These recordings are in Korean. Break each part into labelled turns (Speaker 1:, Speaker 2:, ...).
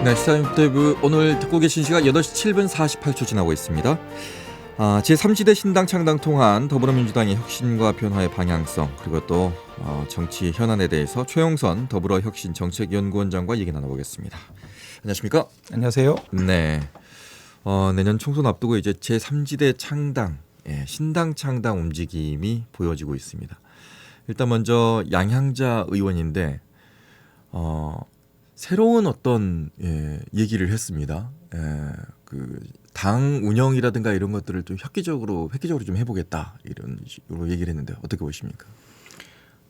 Speaker 1: 네, 시사인터뷰 오늘 듣고 계신 시각 8시 7분 48초 지나고 있습니다. 제3지대 신당 창당 통한 더불어민주당의 혁신과 변화의 방향성 그리고 또 정치 현안에 대해서 최영선 더불어혁신 정책연구원장과 얘기 나눠보겠습니다. 안녕하십니까?
Speaker 2: 안녕하세요.
Speaker 1: 네, 내년 총선 앞두고 이제 제3지대 창당, 신당 창당 움직임이 보여지고 있습니다. 일단 먼저 양향자 의원인데 새로운 어떤 얘기를 했습니다. 그 당 운영이라든가 이런 것들을 좀 획기적으로 좀 해보겠다 이런 식으로 얘기를 했는데 어떻게 보십니까?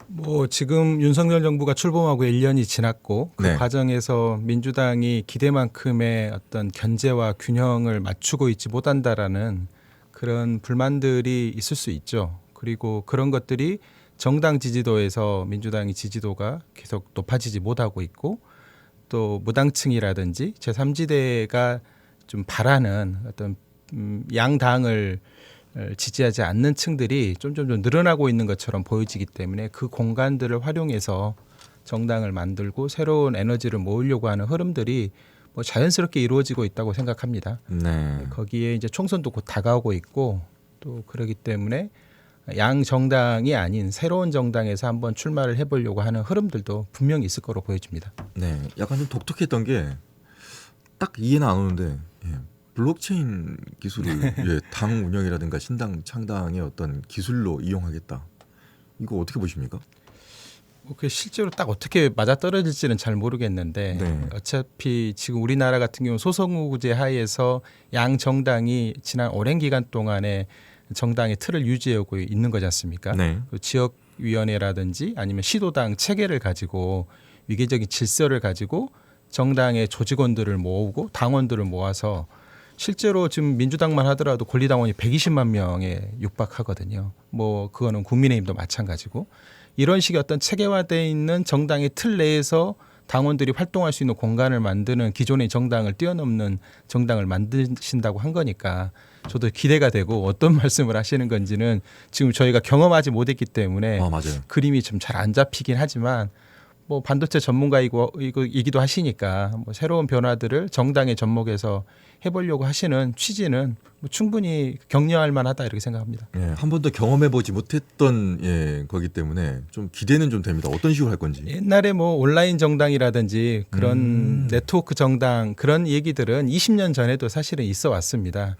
Speaker 2: 뭐 지금 윤석열 정부가 출범하고 1년이 지났고 그
Speaker 1: 네.
Speaker 2: 과정에서 민주당이 기대만큼의 어떤 견제와 균형을 맞추고 있지 못한다라는 그런 불만들이 있을 수 있죠. 그리고 그런 것들이 정당 지지도에서 민주당의 지지도가 계속 높아지지 못하고 있고 또 무당층이라든지 제3지대가 좀 바라는 어떤 양당을 지지하지 않는 층들이 좀 늘어나고 있는 것처럼 보여지기 때문에 그 공간들을 활용해서 정당을 만들고 새로운 에너지를 모으려고 하는 흐름들이 뭐 자연스럽게 이루어지고 있다고 생각합니다.
Speaker 1: 네.
Speaker 2: 거기에 이제 총선도 곧 다가오고 있고 또 그러기 때문에 양 정당이 아닌 새로운 정당에서 한번 출마를 해보려고 하는 흐름들도 분명히 있을 거로 보여집니다.
Speaker 1: 네, 약간 좀 독특했던 게 딱 이해는 안 오는데 블록체인 기술을 당 운영이라든가 신당 창당의 어떤 기술로 이용하겠다. 이거 어떻게 보십니까?
Speaker 2: 그 실제로 딱 어떻게 맞아떨어질지는 잘 모르겠는데
Speaker 1: 네.
Speaker 2: 어차피 지금 우리나라 같은 경우 소선거구제 하에서 양 정당이 지난 오랜 기간 동안에 정당의 틀을 유지하고 있는 거지 않습니까?
Speaker 1: 네.
Speaker 2: 그 지역위원회라든지 아니면 시도당 체계를 가지고 위계적인 질서를 가지고 정당의 조직원들을 모으고 당원들을 모아서 실제로 지금 민주당만 하더라도 권리당원이 120만 명에 육박하거든요. 뭐 그거는 국민의힘도 마찬가지고 이런 식의 어떤 체계화되어 있는 정당의 틀 내에서 당원들이 활동할 수 있는 공간을 만드는 기존의 정당을 뛰어넘는 정당을 만드신다고 한 거니까 저도 기대가 되고 어떤 말씀을 하시는 건지는 지금 저희가 경험하지 못했기 때문에
Speaker 1: 맞아요.
Speaker 2: 그림이 좀 잘 안 잡히긴 하지만 뭐 반도체 전문가이기도 하시니까 뭐 새로운 변화들을 정당의 접목에서 해보려고 하시는 취지는 뭐 충분히 격려할 만하다 이렇게 생각합니다.
Speaker 1: 한 번도 경험해보지 못했던 거기 때문에 좀 기대는 좀 됩니다. 어떤 식으로 할 건지.
Speaker 2: 옛날에 뭐 온라인 정당이라든지 그런 네트워크 정당 그런 얘기들은 20년 전에도 사실은 있어 왔습니다.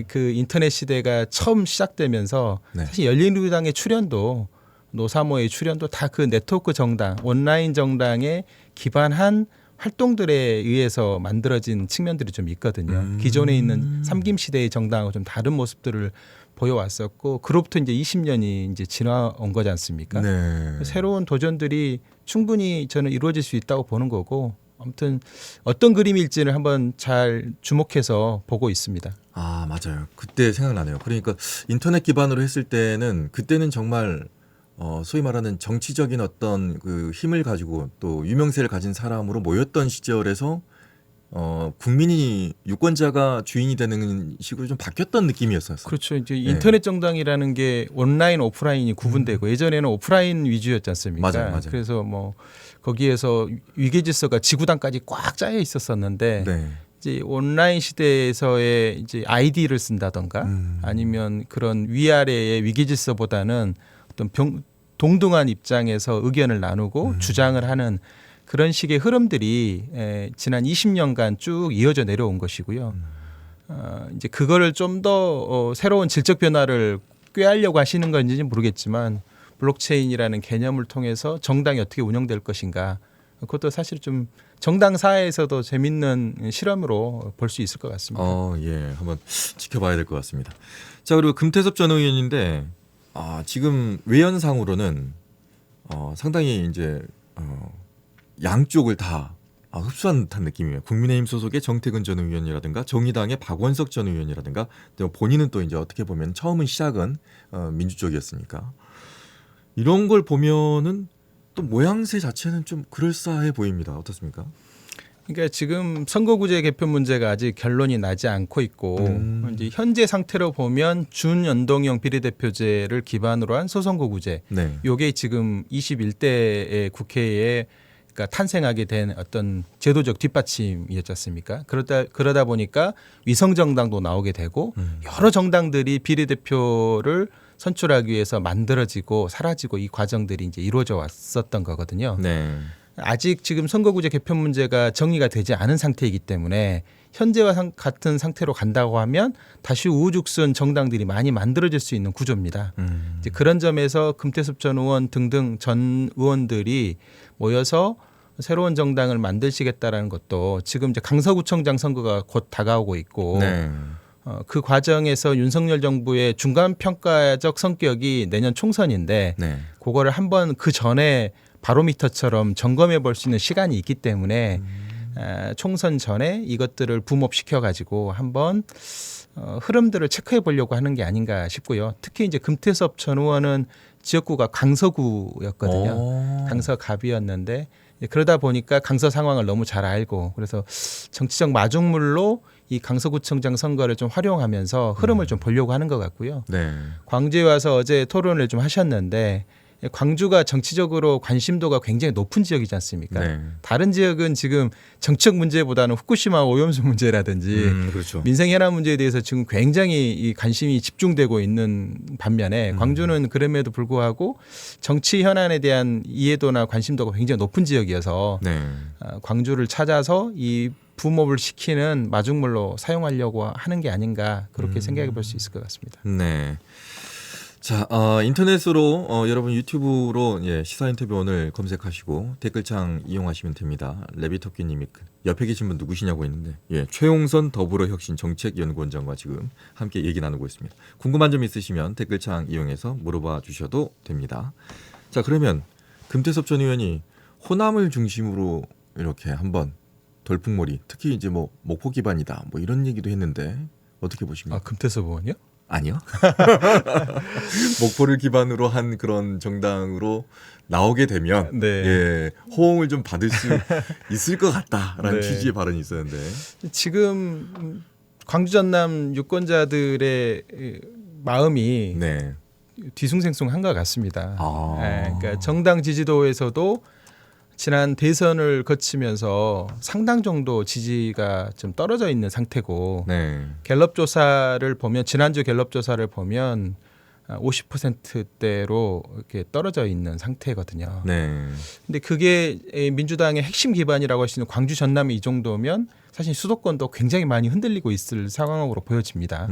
Speaker 2: 그 인터넷 시대가 처음 시작되면서
Speaker 1: 네.
Speaker 2: 사실 열린우리당의 출현도 노사모의 출현도 다 그 네트워크 정당, 온라인 정당에 기반한 활동들에 의해서 만들어진 측면들이 좀 있거든요. 기존에 있는 삼김 시대의 정당하고 좀 다른 모습들을 보여왔었고, 그로부터 이제 20년이 이제 지나온 거지 않습니까?
Speaker 1: 네.
Speaker 2: 새로운 도전들이 충분히 저는 이루어질 수 있다고 보는 거고, 아무튼 어떤 그림일지를 한번 잘 주목해서 보고 있습니다.
Speaker 1: 맞아요. 그때 생각나네요. 그러니까 인터넷 기반으로 했을 때는 그때는 정말 소위 말하는 정치적인 어떤 그 힘을 가지고 또 유명세를 가진 사람으로 모였던 시절에서 국민이 유권자가 주인이 되는 식으로 좀 바뀌었던 느낌이었어요.
Speaker 2: 그렇죠. 이제 인터넷 정당이라는 게 온라인, 오프라인이 구분되고 예전에는 오프라인 위주였지 않습니까?
Speaker 1: 맞아요.
Speaker 2: 그래서 뭐 거기에서 위계질서가 지구당까지 꽉 짜여 있었었는데
Speaker 1: 네.
Speaker 2: 이제 온라인 시대에서의 이제 아이디를 쓴다던가 아니면 그런 위아래의 위계질서보다는 어떤 동등한 입장에서 의견을 나누고 주장을 하는 그런 식의 흐름들이 지난 20년간 쭉 이어져 내려온 것이고요. 이제 그거를 좀 더 새로운 질적 변화를 꾀하려고 하시는 건지는 모르겠지만 블록체인이라는 개념을 통해서 정당이 어떻게 운영될 것인가 그것도 사실 좀 정당 사회에서도 재밌는 실험으로 볼 수 있을 것 같습니다.
Speaker 1: 한번 지켜봐야 될 것 같습니다. 자, 그리고 금태섭 전 의원인데 지금 외연상으로는 상당히 이제 양쪽을 다 흡수한 듯한 느낌이에요. 국민의힘 소속의 정태근 전 의원이라든가 정의당의 박원석 전 의원이라든가 또 본인은 또 이제 어떻게 보면 처음은 시작은 민주 쪽이었으니까 이런 걸 보면은 또 모양새 자체는 좀 그럴싸해 보입니다. 어떻습니까?
Speaker 2: 그러니까 지금 선거구제 개편 문제가 아직 결론이 나지 않고 있고 이제 현재 상태로 보면 준연동형 비례대표제를 기반으로 한 소선거구제.
Speaker 1: 네.
Speaker 2: 요게 지금 21대 국회에 그러니까 탄생하게 된 어떤 제도적 뒷받침이었지 않습니까? 그러다 보니까 위성 정당도 나오게 되고 여러 정당들이 비례대표를 선출하기 위해서 만들어지고 사라지고 이 과정들이 이제 이루어져 왔었던 거거든요.
Speaker 1: 네.
Speaker 2: 아직 지금 선거구제 개편 문제가 정리가 되지 않은 상태이기 때문에 현재와 같은 상태로 간다고 하면 다시 우후죽순 정당들이 많이 만들어질 수 있는 구조입니다. 이제 그런 점에서 금태섭 전 의원 등등 전 의원들이 모여서 새로운 정당을 만드시겠다라는 것도 지금 이제 강서구청장 선거가 곧 다가오고 있고
Speaker 1: 네.
Speaker 2: 그 과정에서 윤석열 정부의 중간 평가적 성격이 내년 총선인데
Speaker 1: 네.
Speaker 2: 그거를 한번 그 전에 바로미터처럼 점검해 볼 수 있는 시간이 있기 때문에 총선 전에 이것들을 붐업시켜 가지고 한번 흐름들을 체크해 보려고 하는 게 아닌가 싶고요. 특히 이제 금태섭 전 의원은 지역구가 강서구였거든요. 강서갑이었는데 그러다 보니까 강서 상황을 너무 잘 알고 그래서 정치적 마중물로 이 강서구청장 선거를 좀 활용하면서 흐름을 좀 보려고 하는 것 같고요.
Speaker 1: 네.
Speaker 2: 광주에 와서 어제 토론을 좀 하셨는데 광주가 정치적으로 관심도가 굉장히 높은 지역이지 않습니까?
Speaker 1: 네.
Speaker 2: 다른 지역은 지금 정책 문제보다는 후쿠시마 오염수 문제라든지
Speaker 1: 그렇죠.
Speaker 2: 민생 현안 문제에 대해서 지금 굉장히 이 관심이 집중되고 있는 반면에 광주는 그럼에도 불구하고 정치 현안에 대한 이해도나 관심도가 굉장히 높은 지역이어서
Speaker 1: 네.
Speaker 2: 광주를 찾아서 이 붐업을 시키는 마중물로 사용하려고 하는 게 아닌가 그렇게 생각해 볼 수 있을 것 같습니다.
Speaker 1: 네. 자, 인터넷으로 여러분 유튜브로 시사 인터뷰 오늘 검색하시고 댓글창 이용하시면 됩니다. 레비토끼님이 옆에 계신 분 누구시냐고 했는데 최용선 더불어혁신 정책연구원장과 지금 함께 얘기 나누고 있습니다. 궁금한 점 있으시면 댓글창 이용해서 물어봐 주셔도 됩니다. 자, 그러면 금태섭 전 의원이 호남을 중심으로 이렇게 한번 돌풍몰이 특히 이제 뭐 목포 기반이다 뭐 이런 얘기도 했는데 어떻게 보십니까?
Speaker 2: 금태섭 의원이요?
Speaker 1: 아니요. 목포를 기반으로 한 그런 정당으로 나오게 되면
Speaker 2: 네.
Speaker 1: 호응을 좀 받을 수 있을 것 같다라는
Speaker 2: 네.
Speaker 1: 취지의 발언이 있었는데
Speaker 2: 지금 광주 전남 유권자들의 마음이
Speaker 1: 네.
Speaker 2: 뒤숭생숭한 것 같습니다.
Speaker 1: 아.
Speaker 2: 그러니까 정당 지지도에서도 지난 대선을 거치면서 상당 정도 지지가 좀 떨어져 있는 상태고
Speaker 1: 네.
Speaker 2: 갤럽 조사를 보면 지난주 갤럽 조사를 보면 50%대로 이렇게 떨어져 있는 상태거든요.
Speaker 1: 네.
Speaker 2: 근데 그게 민주당의 핵심 기반이라고 할 수 있는 광주 전남이 이 정도면 사실 수도권도 굉장히 많이 흔들리고 있을 상황으로 보여집니다.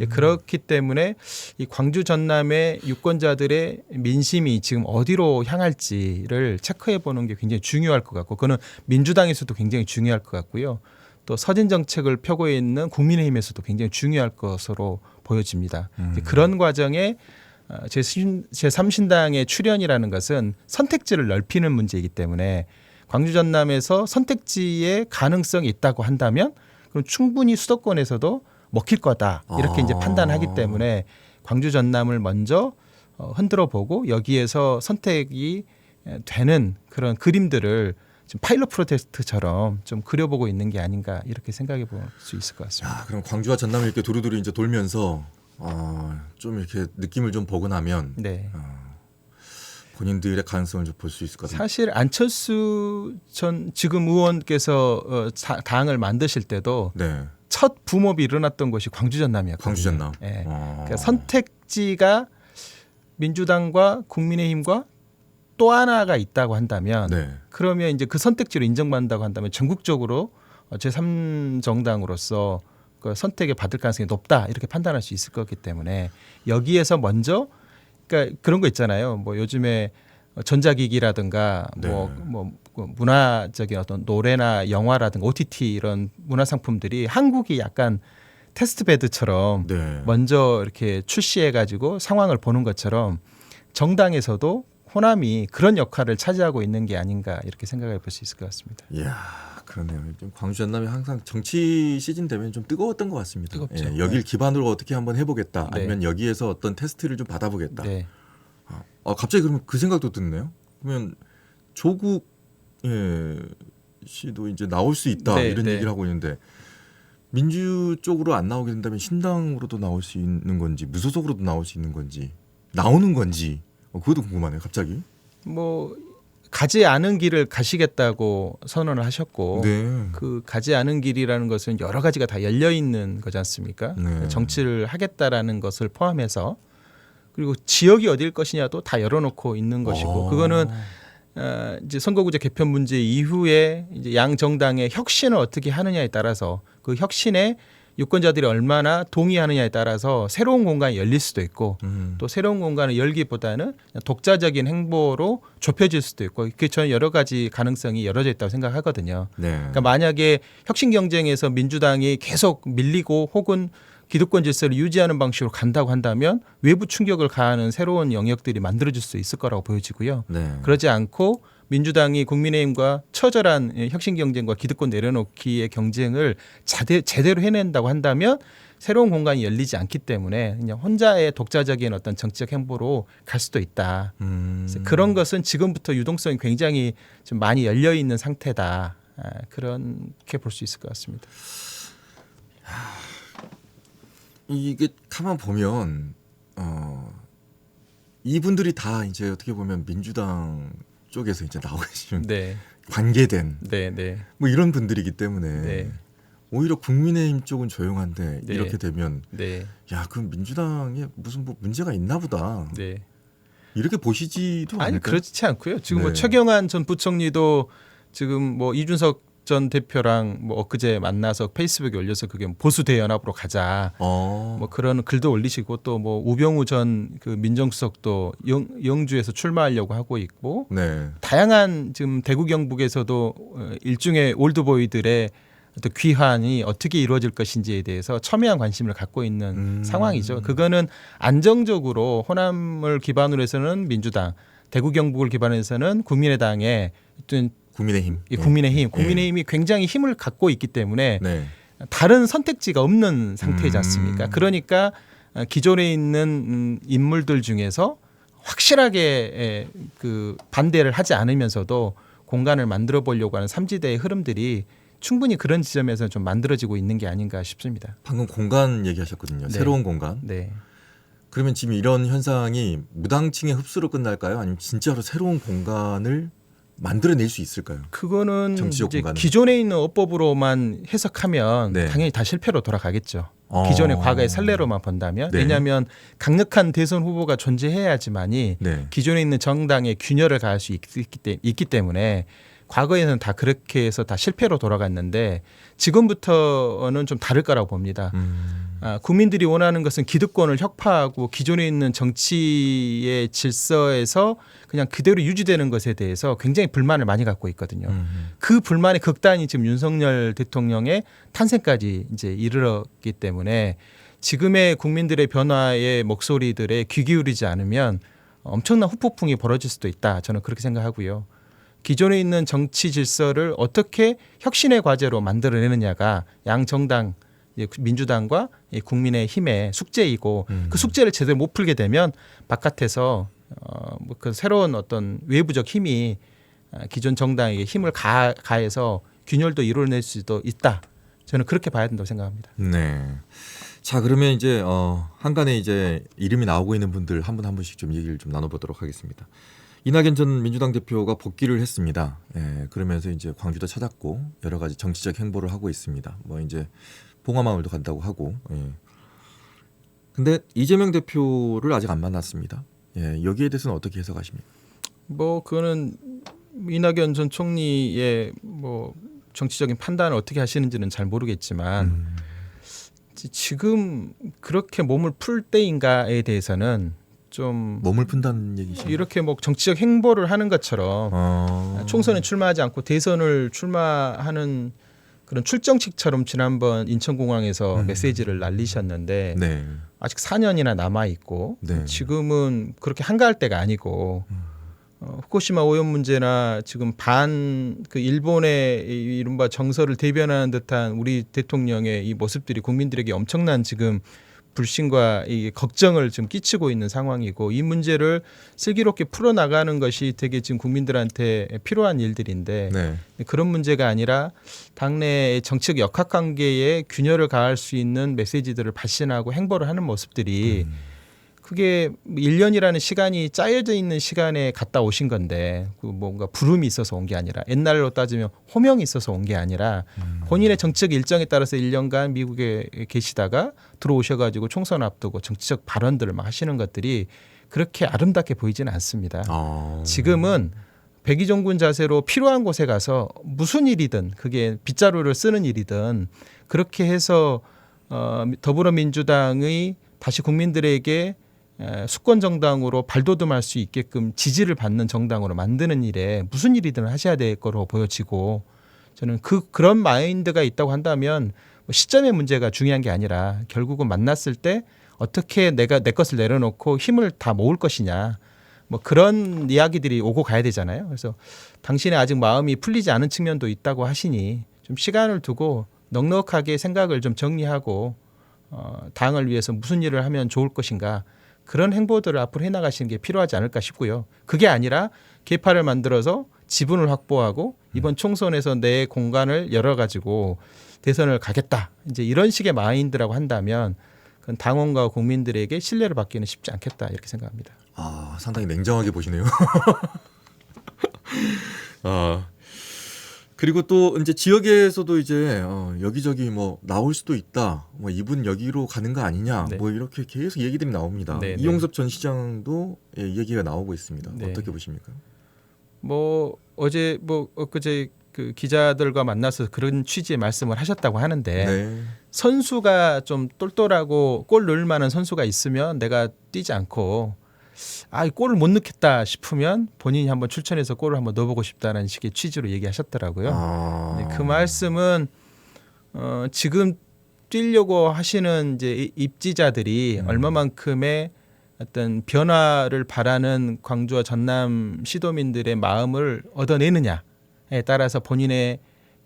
Speaker 2: 그렇기 때문에 이 광주 전남의 유권자들의 민심이 지금 어디로 향할지를 체크해 보는 게 굉장히 중요할 것 같고 그거는 민주당에서도 굉장히 중요할 것 같고요. 또 서진 정책을 펴고 있는 국민의힘에서도 굉장히 중요할 것으로 보여집니다. 그런 과정에 제3신당의 출현이라는 것은 선택지를 넓히는 문제이기 때문에 광주 전남에서 선택지의 가능성이 있다고 한다면 그럼 충분히 수도권에서도 먹힐 거다 이렇게 이제 판단하기 때문에 광주 전남을 먼저 흔들어 보고 여기에서 선택이 되는 그런 그림들을 지금 파일럿 프로젝트처럼 좀 그려보고 있는 게 아닌가 이렇게 생각해 볼 수 있을 것 같습니다.
Speaker 1: 그럼 광주와 전남을 이렇게 두루두루 이제 돌면서 좀 이렇게 느낌을 좀 보고 나면
Speaker 2: 네.
Speaker 1: 본인들의 가능성을 좀 볼 수 있을 것 같아요.
Speaker 2: 사실 안철수 전 지금 의원께서 당을 만드실 때도
Speaker 1: 네.
Speaker 2: 첫 붐업이 일어났던 곳이 광주 전남이었거든요.
Speaker 1: 광주 전남.
Speaker 2: 네. 그러니까 선택지가 민주당과 국민의힘과 또 하나가 있다고 한다면
Speaker 1: 네.
Speaker 2: 그러면 이제 그 선택지로 인정받는다고 한다면 전국적으로 제3정당으로서 그 선택을 받을 가능성이 높다 이렇게 판단할 수 있을 거기 때문에 여기에서 먼저 그러니까 그런 거 있잖아요. 뭐 요즘에 전자기기라든가
Speaker 1: 네.
Speaker 2: 뭐 문화적인 어떤 노래나 영화라든가 OTT 이런 문화 상품들이 한국이 약간 테스트 베드처럼
Speaker 1: 네.
Speaker 2: 먼저 이렇게 출시해 가지고 상황을 보는 것처럼 정당에서도 호남이 그런 역할을 차지하고 있는 게 아닌가 이렇게 생각해 볼 수 있을 것 같습니다.
Speaker 1: 이야, 그러네요. 좀 광주 전남이 항상 정치 시즌 되면 좀 뜨거웠던 것 같습니다.
Speaker 2: 뜨겁죠.
Speaker 1: 여길 기반으로 어떻게 한번 해보겠다.
Speaker 2: 네.
Speaker 1: 아니면 여기에서 어떤 테스트를 좀 받아보겠다.
Speaker 2: 네.
Speaker 1: 갑자기 그러면 그 생각도 드네요. 그러면 조국 씨도 이제 나올 수 있다
Speaker 2: 네,
Speaker 1: 이런
Speaker 2: 네.
Speaker 1: 얘기를 하고 있는데 민주 쪽으로 안 나오게 된다면 신당으로도 나올 수 있는 건지 무소속으로도 나올 수 있는 건지 나오는 건지 그것도 궁금하네요. 갑자기.
Speaker 2: 뭐 가지 않은 길을 가시겠다고 선언을 하셨고
Speaker 1: 네.
Speaker 2: 그 가지 않은 길이라는 것은 여러 가지가 다 열려 있는 거지 않습니까?
Speaker 1: 네.
Speaker 2: 정치를 하겠다라는 것을 포함해서 그리고 지역이 어디일 것이냐도 다 열어놓고 있는 것이고 그거는 이제 선거구제 개편 문제 이후에 이제 양 정당의 혁신을 어떻게 하느냐에 따라서 그 혁신에 유권자들이 얼마나 동의하느냐에 따라서 새로운 공간이 열릴 수도 있고 또 새로운 공간을 열기보다는 독자적인 행보로 좁혀질 수도 있고 그 저는 여러 가지 가능성이 열어져 있다고 생각하거든요.
Speaker 1: 네.
Speaker 2: 그러니까 만약에 혁신 경쟁에서 민주당이 계속 밀리고 혹은 기득권 질서를 유지하는 방식으로 간다고 한다면 외부 충격을 가하는 새로운 영역들이 만들어질 수 있을 거라고 보여지고요.
Speaker 1: 네.
Speaker 2: 그러지 않고 민주당이 국민의힘과 처절한 혁신 경쟁과 기득권 내려놓기의 경쟁을 제대로 해낸다고 한다면 새로운 공간이 열리지 않기 때문에 그냥 혼자의 독자적인 어떤 정치적 행보로 갈 수도 있다. 그래서 그런 것은 지금부터 유동성이 굉장히 좀 많이 열려 있는 상태다. 그렇게 볼 수 있을 것 같습니다.
Speaker 1: 이게 가만 보면 이분들이 다 이제 어떻게 보면 민주당 쪽에서 이제 나오고 계신
Speaker 2: 네,
Speaker 1: 관계된
Speaker 2: 네, 네,
Speaker 1: 뭐 이런 분들이기 때문에
Speaker 2: 네.
Speaker 1: 오히려 국민의힘 쪽은 조용한데
Speaker 2: 네.
Speaker 1: 이렇게 되면
Speaker 2: 네,
Speaker 1: 야 그럼 민주당에 무슨 뭐 문제가 있나 보다
Speaker 2: 네.
Speaker 1: 이렇게 보시지도
Speaker 2: 아니
Speaker 1: 않을까요?
Speaker 2: 그렇지 않고요. 지금 뭐
Speaker 1: 네.
Speaker 2: 최경환 전 부총리도 지금 뭐 이준석 전 대표랑 뭐 엊그제 만나서 페이스북에 올려서 그게 보수 대연합으로 가자 뭐 그런 글도 올리시고 또 뭐 우병우 전 그 민정수석도 영주에서 출마하려고 하고 있고
Speaker 1: 네.
Speaker 2: 다양한 지금 대구 경북에서도 일종의 올드보이들의 어떤 귀환이 어떻게 이루어질 것인지에 대해서 첨예한 관심을 갖고 있는 상황이죠. 그거는 안정적으로 호남을 기반으로 해서는 민주당, 대구 경북을 기반으로 해서는 국민의당의 어떤
Speaker 1: 국민의힘.
Speaker 2: 국민의힘이 굉장히 힘을 갖고 있기 때문에
Speaker 1: 네.
Speaker 2: 다른 선택지가 없는 상태이지 않습니까? 그러니까 기존에 있는 인물들 중에서 확실하게 그 반대를 하지 않으면서도 공간을 만들어 보려고 하는 삼지대의 흐름들이 충분히 그런 지점에서 좀 만들어지고 있는 게 아닌가 싶습니다.
Speaker 1: 방금 공간 얘기하셨거든요.
Speaker 2: 네.
Speaker 1: 새로운 공간.
Speaker 2: 네.
Speaker 1: 그러면 지금 이런 현상이 무당층의 흡수로 끝날까요? 아니면 진짜로 새로운 공간을 만들어낼 수 있을까요?
Speaker 2: 그거는
Speaker 1: 정치적
Speaker 2: 이제
Speaker 1: 공간은.
Speaker 2: 기존에 있는 어법으로만 해석하면
Speaker 1: 네.
Speaker 2: 당연히 다 실패로 돌아가겠죠. 기존의 과거의 선례로만 본다면
Speaker 1: 네.
Speaker 2: 왜냐하면 강력한 대선 후보가 존재해야지만이
Speaker 1: 네.
Speaker 2: 기존에 있는 정당에 균열을 가할 수 있기 때문에 과거에는 다 그렇게 해서 다 실패로 돌아갔는데 지금부터는 좀 다를 거라고 봅니다. 국민들이 원하는 것은 기득권을 혁파하고 기존에 있는 정치의 질서에서 그냥 그대로 유지되는 것에 대해서 굉장히 불만을 많이 갖고 있거든요. 그 불만의 극단이 지금 윤석열 대통령의 탄생까지 이제 이르렀기 때문에 지금의 국민들의 변화의 목소리들에 귀 기울이지 않으면 엄청난 후폭풍이 벌어질 수도 있다. 저는 그렇게 생각하고요. 기존에 있는 정치 질서를 어떻게 혁신의 과제로 만들어내느냐가 양 정당 민주당과 국민의힘의 숙제이고 그 숙제를 제대로 못 풀게 되면 바깥에서 뭐 그 새로운 어떤 외부적 힘이 기존 정당에게 힘을 가해서 균열도 이뤄낼 수도 있다. 저는 그렇게 봐야 된다고 생각합니다.
Speaker 1: 네. 자 그러면 이제 한간에 이제 이름이 나오고 있는 분들 한 분 한 분씩 좀 얘기를 좀 나눠보도록 하겠습니다. 이낙연 전 민주당 대표가 복귀를 했습니다. 예, 그러면서 이제 광주도 찾았고 여러 가지 정치적 행보를 하고 있습니다. 뭐 이제 봉화마을도 간다고 하고. 예. 근데 이재명 대표를 아직 안 만났습니다. 예, 여기에 대해서는 어떻게 해석하십니까?
Speaker 2: 뭐 그거는 이낙연 전 총리의 뭐 정치적인 판단을 어떻게 하시는지는 잘 모르겠지만 지금 그렇게 몸을 풀 때인가에 대해서는 좀
Speaker 1: 몸을 푼다는 얘기시죠?
Speaker 2: 이렇게 뭐 정치적 행보를 하는 것처럼 총선에 출마하지 않고 대선을 출마하는 그런 출정식처럼 지난번 인천공항에서 메시지를 날리셨는데
Speaker 1: 네.
Speaker 2: 아직 4년이나 남아 있고
Speaker 1: 네.
Speaker 2: 지금은 그렇게 한가할 때가 아니고 후쿠시마 오염 문제나 지금 그 일본의 이른바 정서를 대변하는 듯한 우리 대통령의 이 모습들이 국민들에게 엄청난 지금 불신과 이 걱정을 지금 끼치고 있는 상황이고 이 문제를 슬기롭게 풀어나가는 것이 되게 지금 국민들한테 필요한 일들인데
Speaker 1: 네.
Speaker 2: 그런 문제가 아니라 당내의 정치적 역학관계에 균열을 가할 수 있는 메시지들을 발신하고 행보를 하는 모습들이 그게 1년이라는 시간이 짜여져 있는 시간에 갔다 오신 건데 그 뭔가 부름이 있어서 온 게 아니라 옛날로 따지면 호명이 있어서 온 게 아니라 본인의 정치적 일정에 따라서 1년간 미국에 계시다가 들어오셔가지고 총선 앞두고 정치적 발언들을 막 하시는 것들이 그렇게 아름답게 보이지는 않습니다. 지금은 백의종군 자세로 필요한 곳에 가서 무슨 일이든 그게 빗자루를 쓰는 일이든 그렇게 해서 더불어민주당의 다시 국민들에게 수권 정당으로 발돋움할 수 있게끔 지지를 받는 정당으로 만드는 일에 무슨 일이든 하셔야 될 거로 보여지고 저는 그런 마인드가 있다고 한다면 뭐 시점의 문제가 중요한 게 아니라 결국은 만났을 때 어떻게 내가 내 것을 내려놓고 힘을 다 모을 것이냐 뭐 그런 이야기들이 오고 가야 되잖아요. 그래서 당신의 아직 마음이 풀리지 않은 측면도 있다고 하시니 좀 시간을 두고 넉넉하게 생각을 좀 정리하고 당을 위해서 무슨 일을 하면 좋을 것인가 그런 행보들을 앞으로 해나가시는 게 필요하지 않을까 싶고요. 그게 아니라 계파를 만들어서 지분을 확보하고 이번 총선에서 내 공간을 열어가지고 대선을 가겠다. 이제 이런 식의 마인드라고 한다면 그건 당원과 국민들에게 신뢰를 받기는 쉽지 않겠다 이렇게 생각합니다.
Speaker 1: 상당히 냉정하게 보시네요. 그리고 또 이제 지역에서도 이제 여기저기 뭐 나올 수도 있다. 뭐 이분 여기로 가는 거 아니냐.
Speaker 2: 네.
Speaker 1: 뭐 이렇게 계속 얘기들이 나옵니다.
Speaker 2: 네, 네.
Speaker 1: 이용섭 전 시장도 이 얘기가 나오고 있습니다.
Speaker 2: 네.
Speaker 1: 어떻게 보십니까?
Speaker 2: 뭐 어제 뭐 엊그제 그 기자들과 만나서 그런 취지의 말씀을 하셨다고 하는데
Speaker 1: 네.
Speaker 2: 선수가 좀 똘똘하고 골 넣을 만한 선수가 있으면 내가 뛰지 않고 이 골을 못 넣겠다 싶으면 본인이 한번 출전해서 골을 한번 넣어보고 싶다는 식의 취지로 얘기하셨더라고요. 네, 그 말씀은 지금 뛰려고 하시는 이제 입지자들이 얼마만큼의 어떤 변화를 바라는 광주와 전남 시도민들의 마음을 얻어내느냐에 따라서 본인의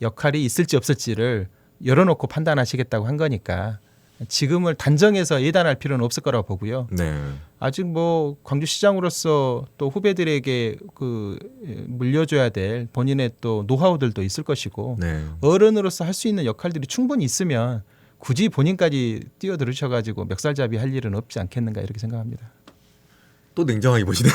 Speaker 2: 역할이 있을지 없을지를 열어놓고 판단하시겠다고 한 거니까 지금을 단정해서 예단할 필요는 없을 거라고 보고요.
Speaker 1: 네.
Speaker 2: 아직 뭐 광주시장으로서 또 후배들에게 그 물려줘야 될 본인의 또 노하우들도 있을 것이고
Speaker 1: 네.
Speaker 2: 어른으로서 할 수 있는 역할들이 충분히 있으면 굳이 본인까지 뛰어들으셔가지고 멱살잡이 할 일은 없지 않겠는가 이렇게 생각합니다.
Speaker 1: 또 냉정하게 보시네.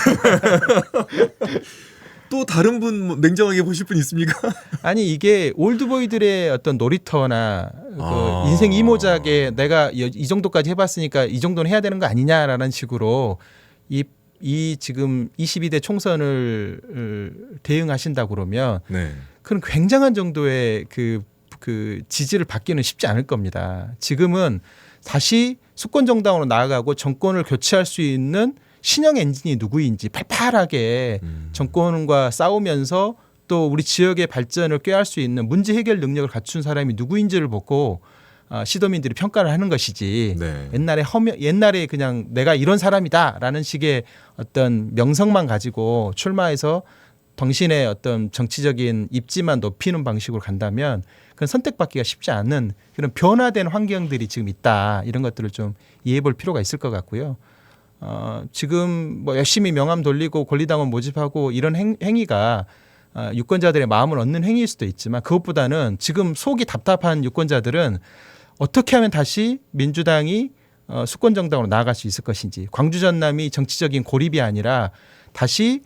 Speaker 1: 또 다른 분 뭐 냉정하게 보실 분 있습니까?
Speaker 2: 아니 이게 올드보이들의 어떤 놀이터나 그 인생 이모작에 내가 이 정도까지 해봤으니까 이 정도는 해야 되는 거 아니냐라는 식으로 이 지금 22대 총선을 대응하신다고 그러면
Speaker 1: 네.
Speaker 2: 그런 굉장한 정도의 그 지지를 받기는 쉽지 않을 겁니다. 지금은 다시 수권 정당으로 나아가고 정권을 교체할 수 있는 신형 엔진이 누구인지 팔팔하게 정권과 싸우면서 또 우리 지역의 발전을 꾀할 수 있는 문제 해결 능력을 갖춘 사람이 누구인지를 보고 시도민들이 평가를 하는 것이지
Speaker 1: 네.
Speaker 2: 옛날에 그냥 내가 이런 사람이다라는 식의 어떤 명성만 가지고 출마해서 당신의 어떤 정치적인 입지만 높이는 방식으로 간다면 그건 선택받기가 쉽지 않은 그런 변화된 환경들이 지금 있다. 이런 것들을 좀 이해해 볼 필요가 있을 것 같고요. 지금 뭐 열심히 명함 돌리고 권리당원 모집하고 이런 행위가 유권자들의 마음을 얻는 행위일 수도 있지만 그것보다는 지금 속이 답답한 유권자들은 어떻게 하면 다시 민주당이 수권 정당으로 나아갈 수 있을 것인지 광주 전남이 정치적인 고립이 아니라 다시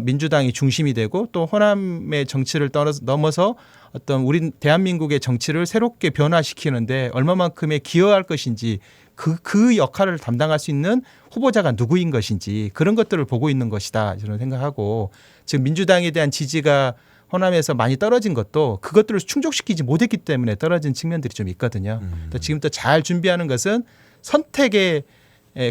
Speaker 2: 민주당이 중심이 되고 또 호남의 정치를 넘어서 어떤 우리 대한민국의 정치를 새롭게 변화시키는데 얼마만큼의 기여할 것인지 그 역할을 담당할 수 있는 후보자가 누구인 것인지 그런 것들을 보고 있는 것이다 저는 생각하고 지금 민주당에 대한 지지가 호남에서 많이 떨어진 것도 그것들을 충족시키지 못했기 때문에 떨어진 측면들이 좀 있거든요. 지금 또 잘 준비하는 것은 선택의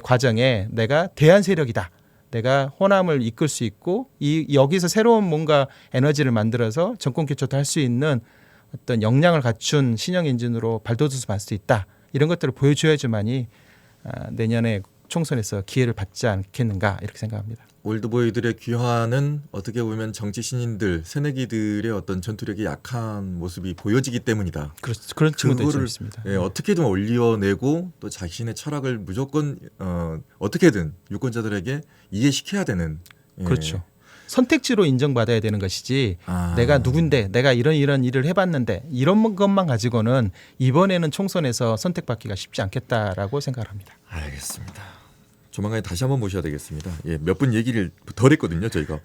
Speaker 2: 과정에 내가 대안 세력이다. 내가 호남을 이끌 수 있고 여기서 새로운 뭔가 에너지를 만들어서 정권 교체도 할 수 있는 어떤 역량을 갖춘 신형 엔진으로 발돋움을 받을 수 있다. 이런 것들을 보여줘야지만이 내년에 총선에서 기회를 받지 않겠는가 이렇게 생각합니다.
Speaker 1: 올드보이들의 귀환은 어떻게 보면 정치 신인들, 새내기들의 어떤 전투력이 약한 모습이 보여지기 때문이다.
Speaker 2: 그런 측면도 좀 있습니다.
Speaker 1: 예, 어떻게든 올려내고 또 자신의 철학을 무조건 어떻게든 유권자들에게 이해시켜야 되는. 예.
Speaker 2: 그렇죠. 선택지로 인정받아야 되는 것이지 내가 누군데 내가 이런 일을 해봤는데 이런 것만 가지고는 이번에는 총선에서 선택받기가 쉽지 않겠다라고 생각합니다.
Speaker 1: 알겠습니다. 조만간에 다시 한번 모셔야 되겠습니다. 예, 몇 분 얘기를 덜 했거든요, 저희가.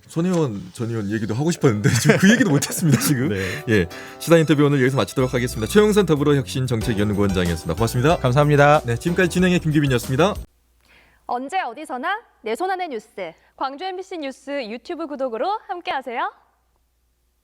Speaker 1: 손혜원 전 의원 얘기도 하고 싶었는데 지금 그 얘기도 못했습니다, 지금.
Speaker 2: 네.
Speaker 1: 예, 시사 인터뷰 오늘 여기서 마치도록 하겠습니다. 최영선 더불어혁신정책연구원장이었습니다. 고맙습니다.
Speaker 2: 감사합니다.
Speaker 1: 네, 지금까지 진행의 김규빈이었습니다.
Speaker 3: 언제 어디서나 내 손 안의 뉴스. 광주 MBC 뉴스 유튜브 구독으로 함께하세요.